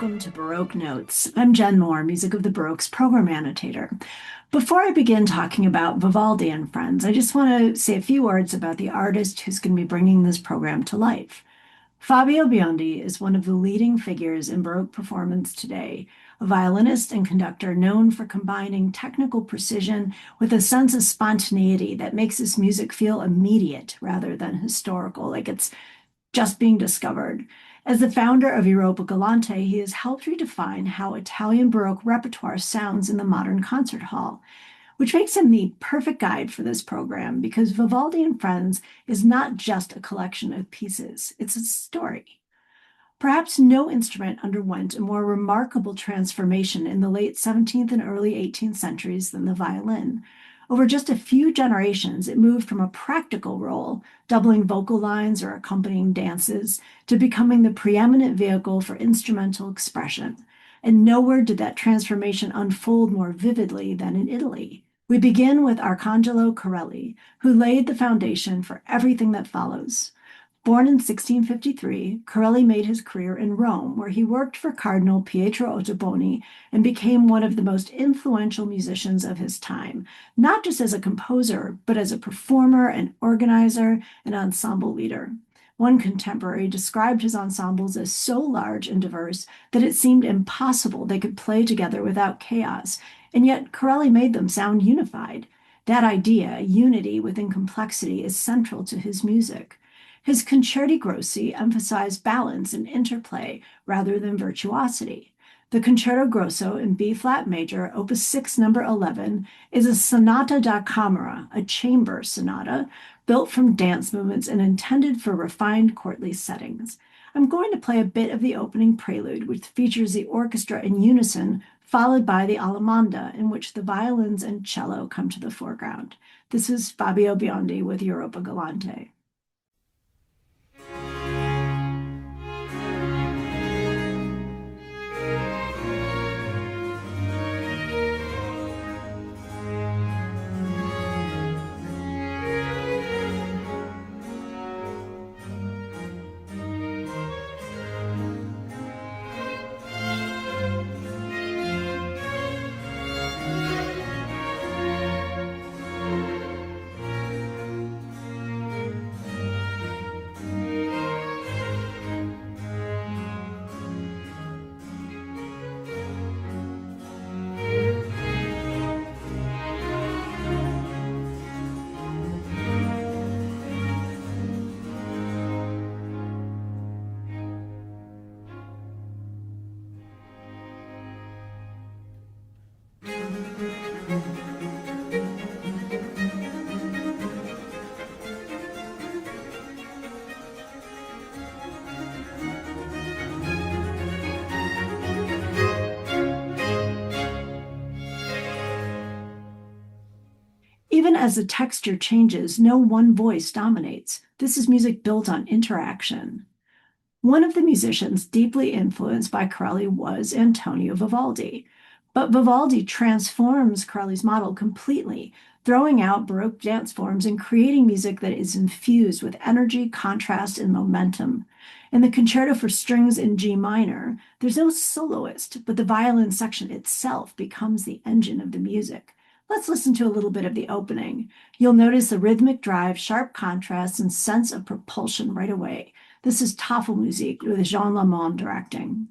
welcome to Baroque Notes. I'm Jen Moore, Music of the Baroque's program annotator. Before I begin talking about Vivaldi and friends, I just want to say a few words about the artist who's going to be bringing this program to life. Fabio Biondi is one of the leading figures in Baroque performance today, a violinist and conductor known for combining technical precision with a sense of spontaneity that makes his music feel immediate rather than historical, like it's just being discovered. As the founder of Europa Galante, he has helped redefine how Italian Baroque repertoire sounds in the modern concert hall, which makes him the perfect guide for this program because Vivaldi and Friends is not just a collection of pieces, it's a story. Perhaps no instrument underwent a more remarkable transformation in the late 17th and early 18th centuries than the violin. Over just a few generations, it moved from a practical role, doubling vocal lines or accompanying dances, to becoming the preeminent vehicle for instrumental expression. And nowhere did that transformation unfold more vividly than in Italy. We begin with Arcangelo Corelli, who laid the foundation for everything that follows. Born in 1653, Corelli made his career in Rome, where he worked for Cardinal Pietro Ottoboni and became one of the most influential musicians of his time, not just as a composer, but as a performer, an organizer, and ensemble leader. One contemporary described his ensembles as so large and diverse that it seemed impossible they could play together without chaos, and yet Corelli made them sound unified. That idea, unity within complexity, is central to his music. His concerti grossi emphasized balance and interplay rather than virtuosity. The Concerto Grosso in B-flat major, Opus 6, number 11, is a sonata da camera, a chamber sonata, built from dance movements and intended for refined courtly settings. I'm going to play a bit of the opening prelude, which features the orchestra in unison, followed by the allemanda, in which the violins and cello come to the foreground. This is Fabio Biondi with Europa Galante. Even as the texture changes, no one voice dominates. This is music built on interaction. One of the musicians deeply influenced by Corelli was Antonio Vivaldi. But Vivaldi transforms Corelli's model completely, throwing out Baroque dance forms and creating music that is infused with energy, contrast, and momentum. In the Concerto for Strings in G minor, there's no soloist, but the violin section itself becomes the engine of the music. Let's listen to a little bit of the opening. You'll notice the rhythmic drive, sharp contrast, and sense of propulsion right away. This is Tafelmusik with Jean Lamond directing.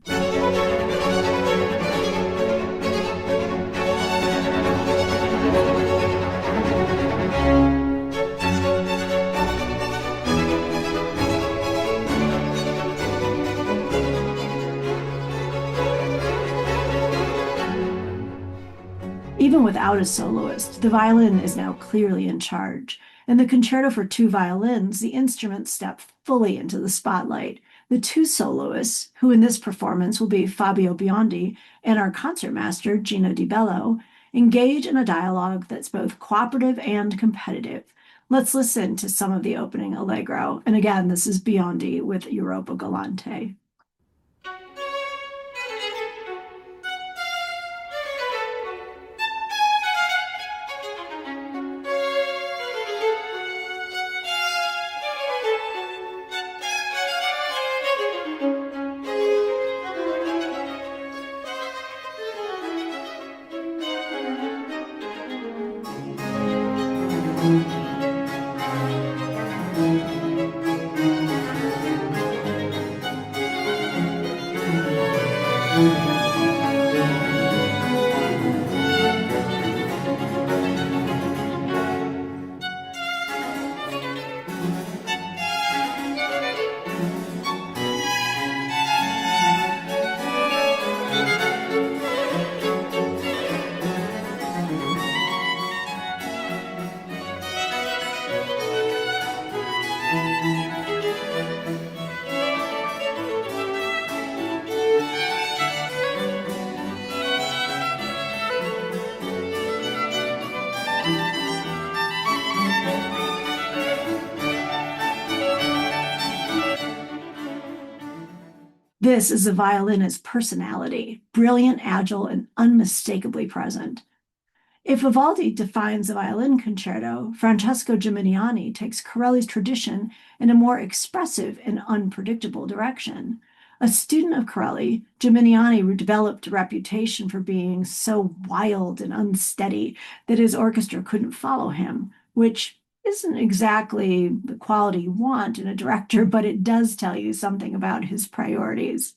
Even without a soloist, the violin is now clearly in charge. In the Concerto for Two Violins, the instruments step fully into the spotlight. The two soloists, who in this performance will be Fabio Biondi and our concertmaster, Gino Di Bello, engage in a dialogue that's both cooperative and competitive. Let's listen to some of the opening allegro. And again, this is Biondi with Europa Galante. This is a violinist's personality, brilliant, agile, and unmistakably present. If Vivaldi defines a violin concerto, Francesco Gimignani takes Corelli's tradition in a more expressive and unpredictable direction. A student of Corelli, Gimignani developed a reputation for being so wild and unsteady that his orchestra couldn't follow him, which isn't exactly the quality you want in a director, but it does tell you something about his priorities.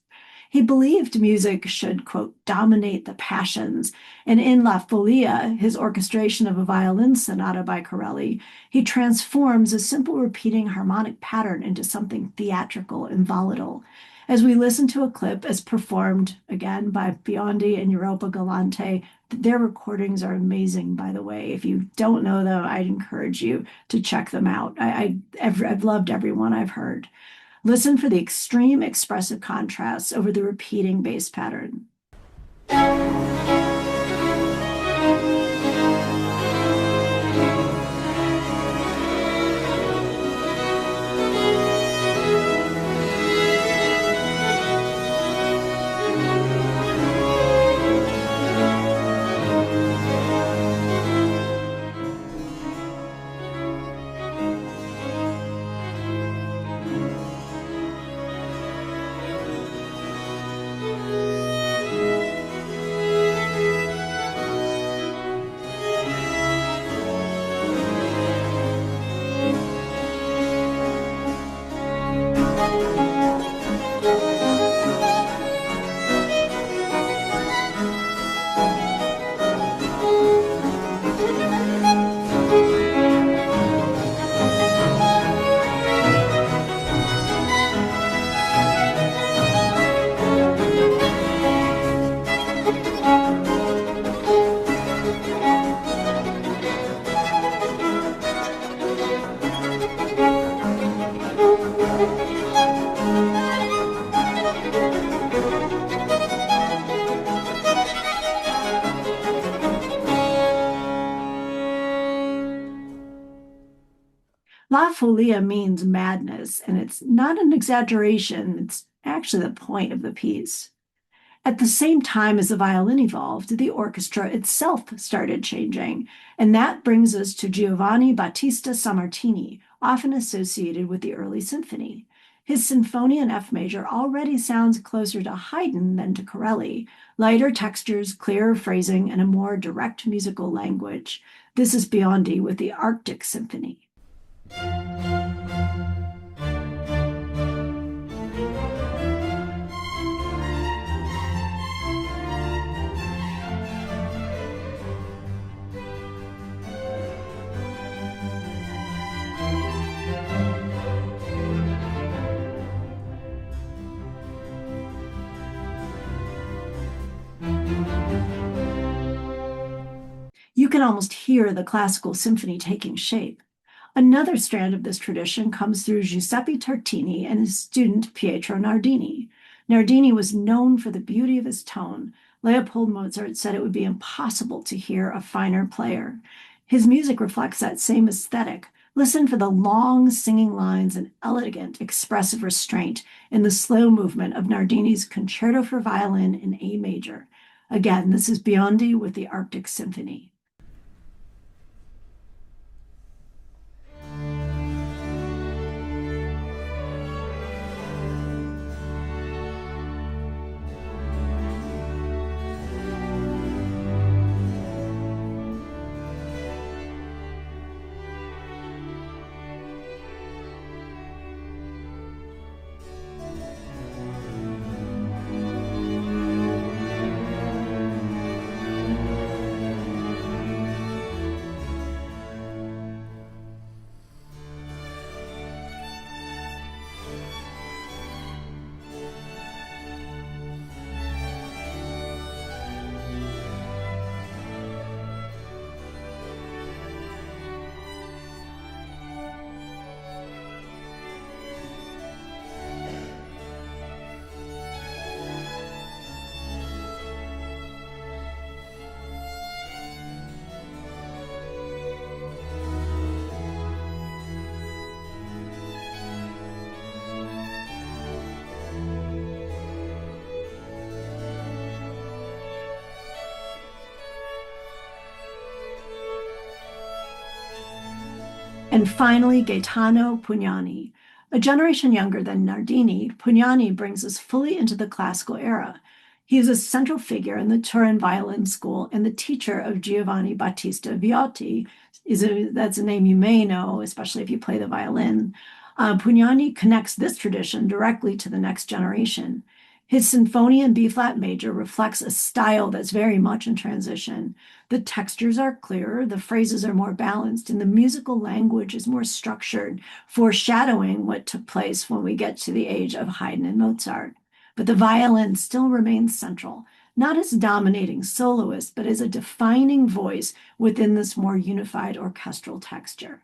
He believed music should, quote, dominate the passions. And in La Folia, his orchestration of a violin sonata by Corelli, he transforms a simple repeating harmonic pattern into something theatrical and volatile. As we listen to a clip as performed again by Biondi and Europa Galante, their recordings are amazing, by the way. If you don't know them, I'd encourage you to check them out. I've loved every one I've heard. Listen for the extreme expressive contrasts over the repeating bass pattern. La Folia means madness, and it's not an exaggeration. It's actually the point of the piece. At the same time as the violin evolved, the orchestra itself started changing, and that brings us to Giovanni Battista Sammartini, often associated with the early symphony. His Sinfonia in F major already sounds closer to Haydn than to Corelli, lighter textures, clearer phrasing, and a more direct musical language. This is Biondi with the Arctic Symphony. You can almost hear the classical symphony taking shape. Another strand of this tradition comes through Giuseppe Tartini and his student Pietro Nardini. Nardini was known for the beauty of his tone. Leopold Mozart said it would be impossible to hear a finer player. His music reflects that same aesthetic. Listen for the long singing lines and elegant expressive restraint in the slow movement of Nardini's Concerto for Violin in A major. Again, this is Biondi with the Arctic Symphony. And finally, Gaetano Pugnani. A generation younger than Nardini, Pugnani brings us fully into the classical era. He is a central figure in the Turin Violin School and the teacher of Giovanni Battista Viotti. That's a name you may know, especially if you play the violin. Pugnani connects this tradition directly to the next generation. His Sinfonia in B-flat major reflects a style that's very much in transition. The textures are clearer, the phrases are more balanced, and the musical language is more structured, foreshadowing what took place when we get to the age of Haydn and Mozart. But the violin still remains central, not as a dominating soloist, but as a defining voice within this more unified orchestral texture.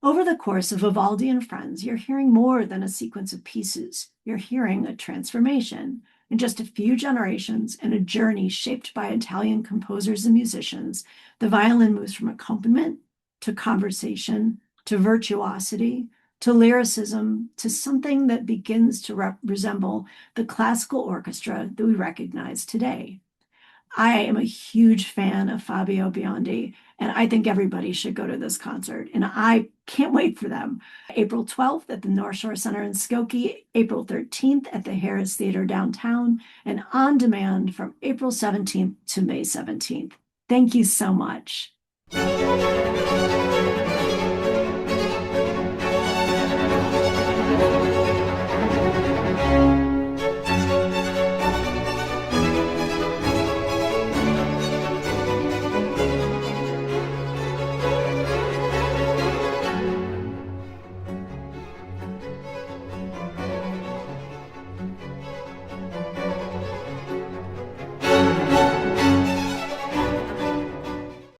Over the course of Vivaldi and Friends, you're hearing more than a sequence of pieces. You're hearing a transformation. In just a few generations and a journey shaped by Italian composers and musicians, the violin moves from accompaniment to conversation to virtuosity to lyricism to something that begins to resemble the classical orchestra that we recognize today. I am a huge fan of Fabio Biondi, and I think everybody should go to this concert. And I can't wait for them. April 12th at the North Shore Center in Skokie, April 13th at the Harris Theater downtown, and on demand from April 17th to May 17th. Thank you so much.